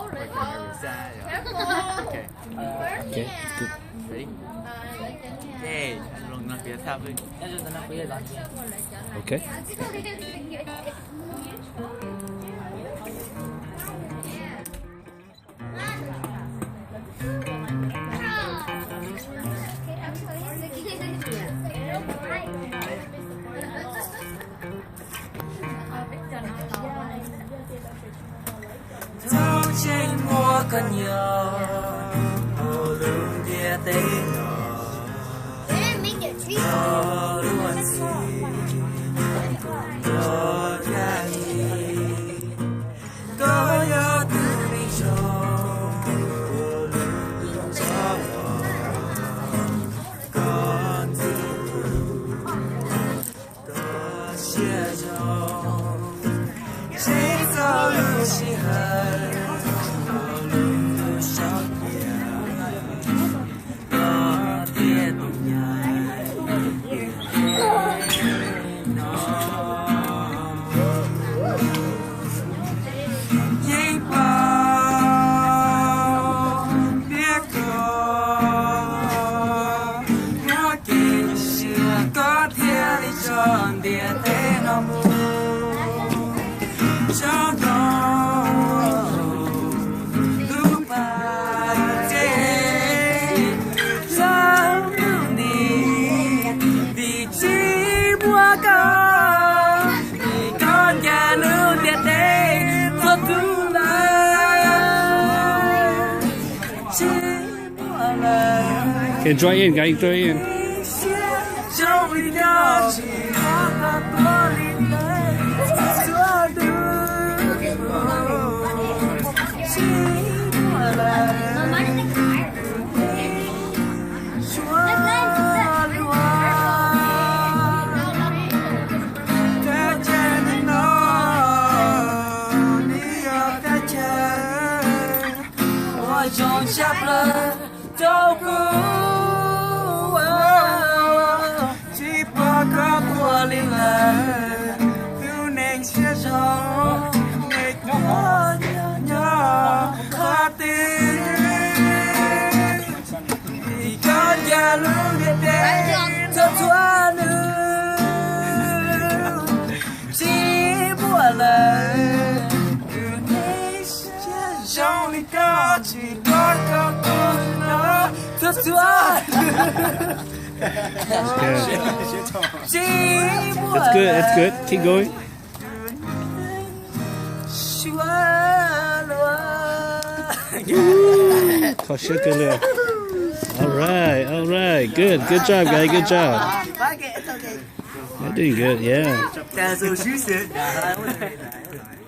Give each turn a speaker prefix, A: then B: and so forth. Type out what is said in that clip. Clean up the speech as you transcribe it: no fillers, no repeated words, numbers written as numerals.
A: Okay.
B: Okay, good.
A: Ready? Okay. Anh luôn nói phía sau đi.
B: Okay.
C: Trong trên mùa cần nhớ hồ lương địa tế nhỏ hồ luôn gì hồ cha gì có nhớ từ mình trong hồ lương cho con gì có chia trong trên sao lưu sĩ hời
B: Okay, dry in, guys, dry in.
C: chỉ qua các mùa linh lệ yêu nên sẽ gió ngày có nhớ khó tin thì có nhà luôn biết đến cho chúa nữ chỉ buồn lời yêu nên sẽ trong lý có chỉ có nó thật chúa
B: That's good, that's good. Keep going. All right. Good job, guys. Good job. You're doing good, yeah.